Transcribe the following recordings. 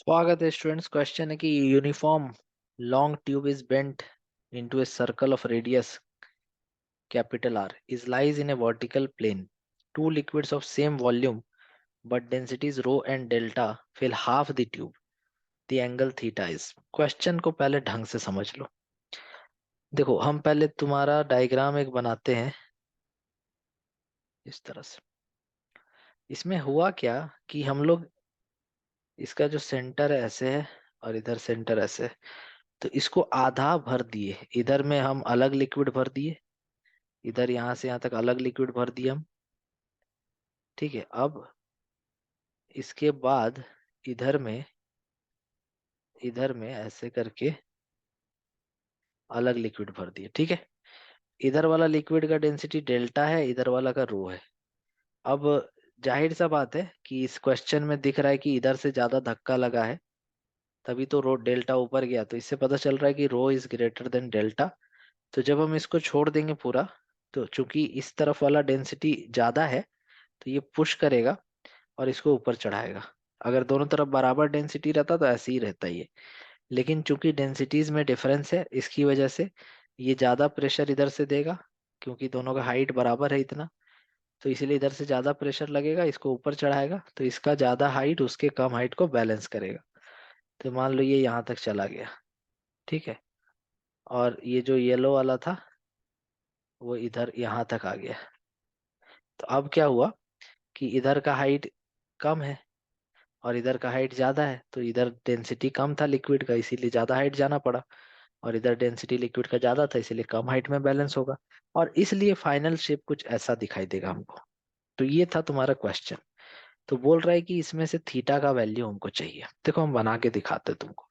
स्वागत है students. Question है कि uniform long tube is bent into a circle of radius capital R is lies in a vertical plane. Two liquids of same volume but densities rho and delta fill half the tube. The angle theta is. Question को पहले ढंग से समझ लो। देखो, हम पहले तुम्हारा diagram एक बनाते हैं इस तरह से। इसमें हुआ क्या कि हम लोग इसका जो सेंटर है ऐसे है और इधर सेंटर ऐसे है, तो इसको आधा भर दिए। इधर में हम अलग लिक्विड भर दिए, इधर यहां से यहां तक अलग लिक्विड भर दिया हम। ठीक है, अब इसके बाद इधर में ऐसे करके अलग लिक्विड भर दिए। ठीक है, इधर वाला लिक्विड का डेंसिटी डेल्टा है, इधर वाला का रो है। अब जाहिर सा बात है कि इस क्वेश्चन में दिख रहा है कि इधर से ज्यादा धक्का लगा है, तभी तो रो डेल्टा ऊपर गया। तो इससे पता चल रहा है कि रो इज ग्रेटर देन डेल्टा। तो जब हम इसको छोड़ देंगे पूरा, तो चूंकि इस तरफ वाला डेंसिटी ज्यादा है, तो ये पुश करेगा और इसको ऊपर चढ़ाएगा। अगर दोनों तरफ बराबर डेंसिटी रहता तो ऐसे ही रहता ये, लेकिन चूंकि डेंसिटीज में डिफरेंस है, इसकी वजह से ये ज्यादा प्रेशर इधर से देगा, क्योंकि दोनों का हाइट बराबर है इतना। तो इसलिए इधर से ज्यादा प्रेशर लगेगा, इसको ऊपर चढ़ाएगा, तो इसका ज्यादा हाइट उसके कम हाइट को बैलेंस करेगा। तो मान लो ये यहाँ तक चला गया। ठीक है, और ये जो येलो वाला था वो इधर यहाँ तक आ गया। तो अब क्या हुआ कि इधर का हाइट कम है और इधर का हाइट ज्यादा है, तो इधर डेंसिटी कम था लिक्विड का, इसीलिए ज्यादा हाइट जाना पड़ा। और इधर डेंसिटी लिक्विड का ज्यादा था, इसीलिए कम हाइट में बैलेंस होगा। और इसलिए फाइनल शेप कुछ ऐसा दिखाई देगा हमको। तो ये था तुम्हारा क्वेश्चन। तो बोल रहा है कि इसमें से थीटा का वैल्यू हमको चाहिए। देखो, हम बना के दिखाते हैं तुमको।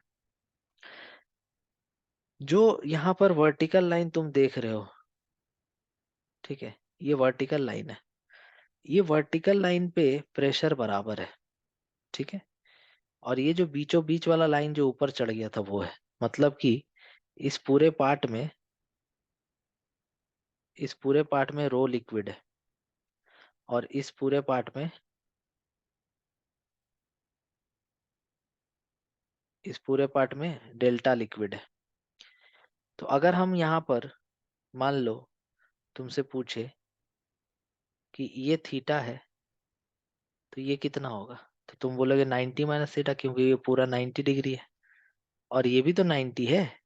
जो यहाँ पर वर्टिकल लाइन तुम देख रहे हो, ठीक है, ये वर्टिकल लाइन है। ये वर्टिकल लाइन पे प्रेशर बराबर है। ठीक है, और ये जो बीचों बीच वाला लाइन जो ऊपर चढ़ गया था वो है, मतलब कि इस पूरे पार्ट में रो लिक्विड है, और इस पूरे पार्ट में डेल्टा लिक्विड है। तो अगर हम यहाँ पर मान लो तुमसे पूछे कि ये थीटा है, तो ये कितना होगा, तो तुम बोलोगे 90 माइनस थीटा, क्योंकि ये पूरा 90 डिग्री है और ये भी तो 90 है,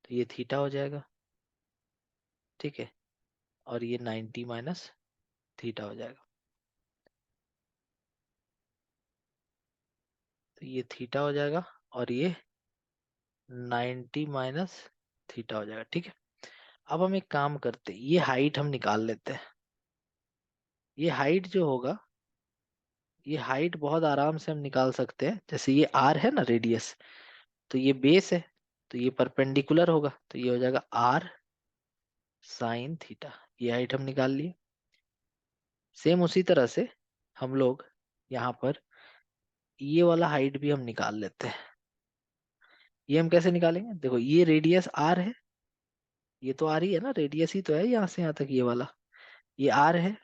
तो ये थीटा हो जाएगा। ठीक है, और ये 90 माइनस थीटा हो जाएगा। तो ये थीटा हो जाएगा और ये 90 माइनस थीटा हो जाएगा। ठीक है, अब हम एक काम करते हैं, ये हाइट हम निकाल लेते हैं। ये हाइट जो होगा, ये हाइट बहुत आराम से हम निकाल सकते हैं। जैसे ये आर है ना, रेडियस, तो ये बेस है, तो ये परपेंडिकुलर होगा, तो ये हो जाएगा आर साइन थीटा। ये हाइट हम निकाल लिए। सेम उसी तरह से हम लोग यहाँ पर ये वाला हाइट भी हम निकाल लेते हैं। ये हम कैसे निकालेंगे, देखो, ये रेडियस आर है, ये तो आर ही है ना, रेडियस ही तो है यहाँ से यहाँ तक ये वाला। ये आर है,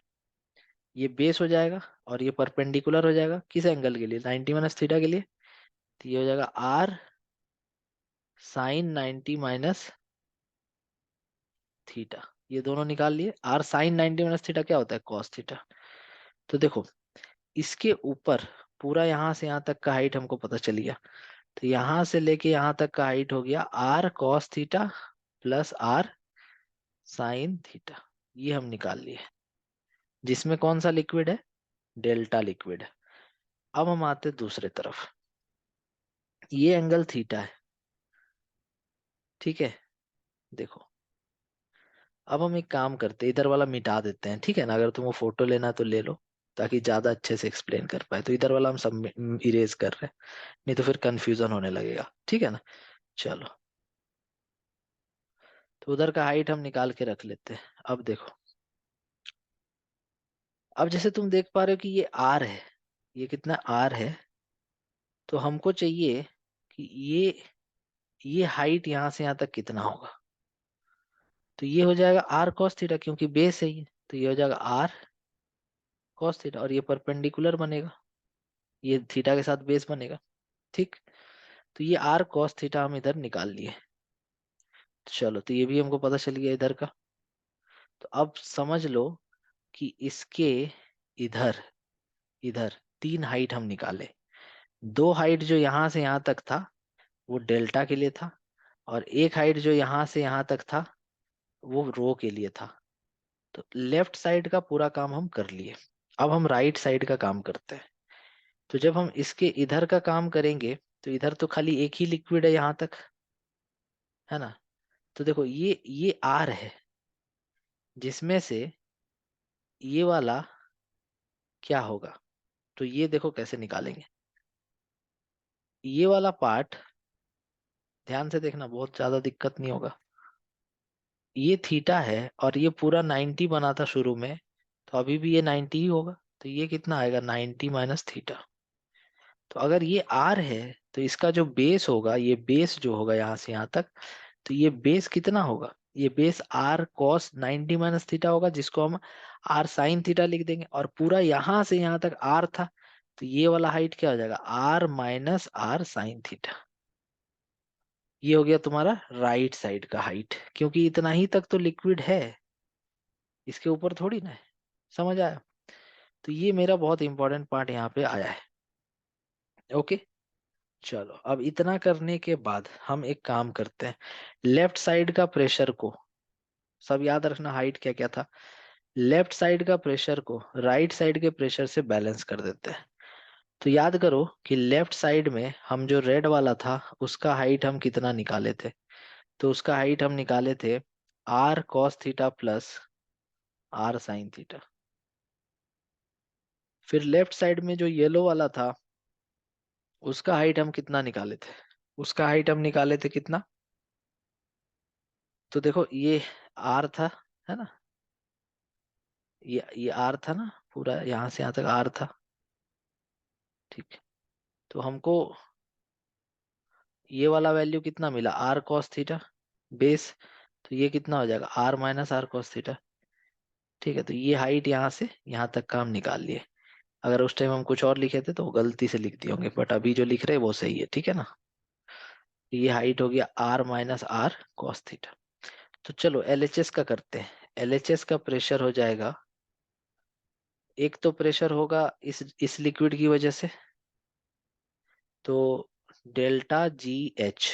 ये बेस हो जाएगा, और ये परपेंडिकुलर हो जाएगा किस एंगल के लिए, 90 माइनस थीटा के लिए। तो ये हो जाएगा आर साइन 90 माइनस थीटा। ये दोनों निकाल लिए। आर साइन 90 माइनस थीटा क्या होता है, कॉस थीटा। तो देखो, इसके ऊपर पूरा यहाँ से यहाँ तक का हाइट हमको पता चल गया। तो यहाँ से लेके यहाँ तक का हाइट हो गया r cos theta plus r sine theta. ये हम निकाल लिए, जिसमें कौन सा लिक्विड है, डेल्टा लिक्विड है। अब हम आते दूसरे तरफ, ये एंगल थीटा है। ठीक है, देखो, अब हम एक काम करते हैं, इधर वाला मिटा देते हैं। ठीक है ना, अगर तुमको फोटो लेना है तो ले लो, ताकि ज्यादा अच्छे से एक्सप्लेन कर पाए। तो इधर वाला हम सब इरेज कर रहे हैं, नहीं तो फिर कंफ्यूजन होने लगेगा। ठीक है ना, चलो। तो उधर का हाइट हम निकाल के रख लेते हैं। अब देखो, अब जैसे तुम देख पा रहे हो कि ये आर है, ये कितना आर है, तो हमको चाहिए कि ये हाइट यहाँ से यहाँ तक कितना होगा। तो ये हो जाएगा आर कॉस थीटा, क्योंकि बेस है ये, तो ये हो जाएगा आर कॉस थीटा, और ये परपेंडिकुलर बनेगा, ये थीटा के साथ बेस बनेगा। ठीक, तो ये आर कॉस थीटा हम इधर निकाल लिए। चलो, तो ये भी हमको पता चल गया इधर का। तो अब समझ लो कि इसके इधर, इधर तीन हाइट हम निकाले। दो हाइट जो यहाँ से यहाँ तक था वो डेल्टा के लिए था, और एक हाइट जो यहाँ से यहाँ तक था वो रो के लिए था। तो लेफ्ट साइड का पूरा काम हम कर लिए। अब हम राइट साइड का काम करते हैं। तो जब हम इसके इधर का काम करेंगे तो इधर तो खाली एक ही लिक्विड है यहाँ तक, है ना। तो देखो ये आर है, जिसमें से ये वाला क्या होगा, तो ये देखो कैसे निकालेंगे। ये वाला पार्ट ध्यान से देखना, बहुत ज्यादा दिक्कत नहीं होगा। ये थीटा है और ये पूरा 90 बना था शुरू में, तो अभी भी ये 90 ही होगा। तो ये कितना आएगा, 90 माइनस थीटा। तो अगर ये आर है तो इसका जो बेस होगा, ये बेस जो होगा यहाँ से यहाँ तक, तो ये बेस कितना होगा, ये base r cos 90 minus theta होगा, जिसको हम आर साइन थीटा लिख देंगे। और पूरा यहाँ से यहाँ तक आर था, तो ये वाला हाइट क्या हो जाएगा, are minus are sine theta. ये हो गया तुम्हारा राइट साइड का हाइट, क्योंकि इतना ही तक तो लिक्विड है, इसके ऊपर थोड़ी ना है। समझ आया। तो ये मेरा बहुत इंपॉर्टेंट पार्ट यहाँ पे आया है। ओके, चलो अब इतना करने के बाद हम एक काम करते हैं। लेफ्ट साइड का प्रेशर को, सब याद रखना हाइट क्या क्या था, लेफ्ट साइड का प्रेशर को राइट साइड के प्रेशर से बैलेंस कर देते हैं। तो याद करो कि लेफ्ट साइड में हम जो रेड वाला था उसका हाइट हम कितना निकाले थे, तो उसका हाइट हम निकाले थे r cos theta plus r sine theta. फिर लेफ्ट साइड में जो येलो वाला था उसका हाइट हम कितना निकाले थे, उसका हाइट हम निकाले थे कितना, तो देखो ये आर था, है ना, ये आर था ना, पूरा यहाँ से यहाँ तक आर था। ठीक, तो हमको ये वाला वैल्यू कितना मिला, आर कॉस थीटा बेस, तो ये कितना हो जाएगा are minus r cos theta. ठीक है, तो ये हाइट यहाँ से यहाँ तक का हम निकाल लिए। अगर उस टाइम हम कुछ और लिखे थे तो वो गलती से लिख दिए होंगे, बट अभी जो लिख रहे हैं वो सही है, ठीक है ना। तो ये हाइट हो गया r minus r cos theta. तो चलो एलएचएस का करते हैं। एलएचएस का प्रेशर हो जाएगा, एक तो प्रेशर होगा इस लिक्विड की वजह से, तो डेल्टा जी एच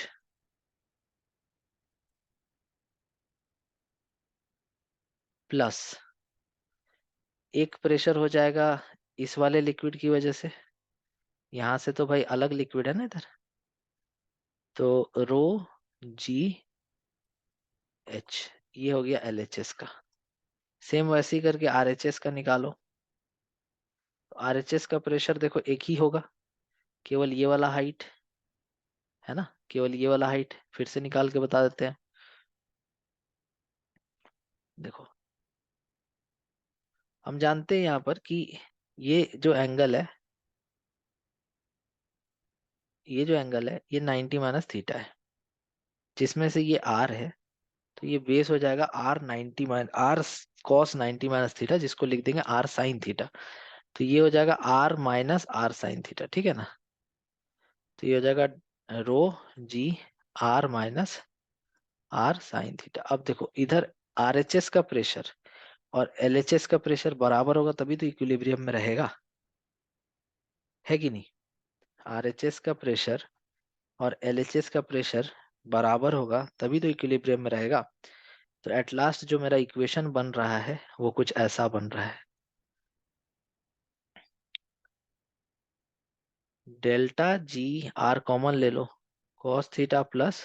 प्लस एक प्रेशर हो जाएगा इस वाले लिक्विड की वजह से। यहाँ से तो भाई अलग लिक्विड है ना इधर, तो रो जी एच, ये हो गया एलएचएस का। सेम वैसे ही करके आरएचएस का निकालो। आरएचएस का प्रेशर देखो एक ही होगा, केवल ये वाला हाइट, है ना, केवल ये वाला हाइट फिर से निकाल के बता देते हैं। देखो हम जानते हैं यहाँ पर कि ये जो एंगल है, ये जो एंगल है ये 90 माइनस थीटा है, जिसमें से ये आर है, तो ये बेस हो जाएगा r 90 minus r cos 90 minus theta, जिसको लिख देंगे आर साइन थीटा। तो ये हो जाएगा are minus are sine theta, ठीक है ना। तो ये हो जाएगा rho g R minus are sine theta. अब देखो इधर आरएचएस का प्रेशर और एलएचएस का प्रेशर बराबर होगा तभी तो इक्विलिब्रियम में रहेगा, है कि नहीं। आरएचएस का प्रेशर और एलएचएस का प्रेशर बराबर होगा तभी तो इक्विलिब्रियम में रहेगा। तो एट लास्ट जो मेरा इक्वेशन बन रहा है वो कुछ ऐसा बन रहा है, डेल्टा जी आर कॉमन ले लो, cos theta plus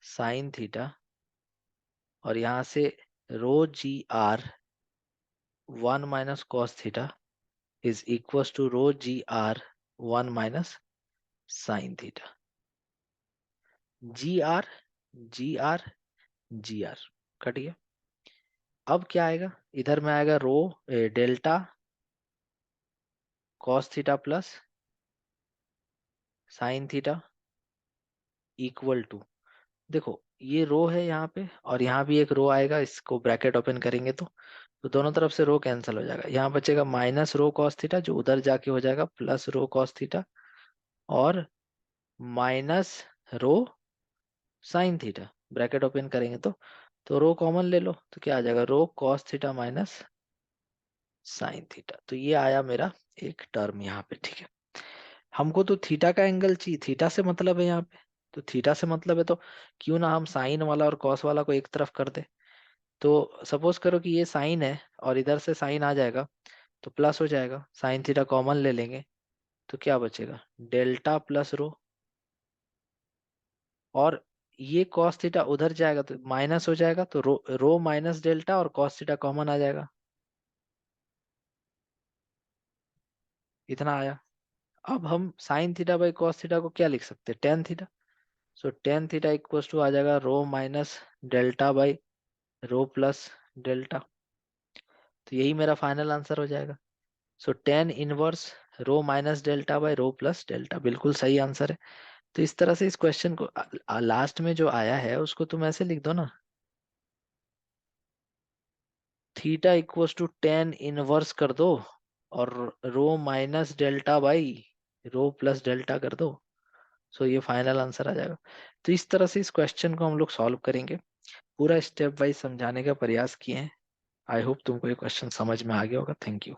sine theta, और यहाँ से rho g R 1 minus cos theta is equal to rho g R 1 minus sine theta. G R g R g R cut गया। अब क्या आएगा, इधर में आएगा rho delta cos theta plus sine theta equal to, देखो ये रो है यहाँ पे और यहाँ भी एक रो आएगा, इसको ब्रैकेट ओपन करेंगे तो दोनों तरफ से रो कैंसिल हो जाएगा। यहाँ बचेगा माइनस रो कॉस थीटा जो उधर जाके हो जाएगा प्लस रो कॉस थीटा, और minus rho sine theta, bracket open करेंगे तो रो कॉमन ले लो तो क्या आ जाएगा, रो cos theta minus sine theta. तो ये आया मेरा एक टर्म यहाँ पे, ठीक है। हमको तो थीटा का एंगल चाहिए, थीटा से मतलब है यहाँ पे, तो थीटा से मतलब है तो क्यों ना हम साइन वाला और कॉस वाला को एक तरफ कर दे। तो सपोज करो कि ये साइन है और इधर से साइन आ जाएगा तो प्लस हो जाएगा, साइन थीटा कॉमन ले लेंगे तो क्या बचेगा, डेल्टा प्लस रो। और ये कॉस थीटा उधर जाएगा तो माइनस हो जाएगा, तो रो माइनस डेल्टा और कॉस थीटा कॉमन आ जाएगा, इतना आया। अब हम sine theta by cos theta को क्या लिख सकते हैं, tan theta. So tan theta equals to आ जाएगा rho minus delta by rho plus delta. तो यही मेरा फाइनल आंसर हो जाएगा। So tan inverse rho minus delta by rho plus delta, बिल्कुल सही आंसर है। तो इस तरह से इस क्वेश्चन को लास्ट में जो आया है उसको तुम ऐसे लिख दो ना, theta equals to tan inverse कर दो और rho minus delta by rho plus delta कर दो। सो ये फाइनल आंसर आ जाएगा। तो इस तरह से इस क्वेश्चन को हम लोग सॉल्व करेंगे, पूरा स्टेप वाइज समझाने का प्रयास किए हैं। आई होप तुमको ये क्वेश्चन समझ में आ गया होगा। Thank you.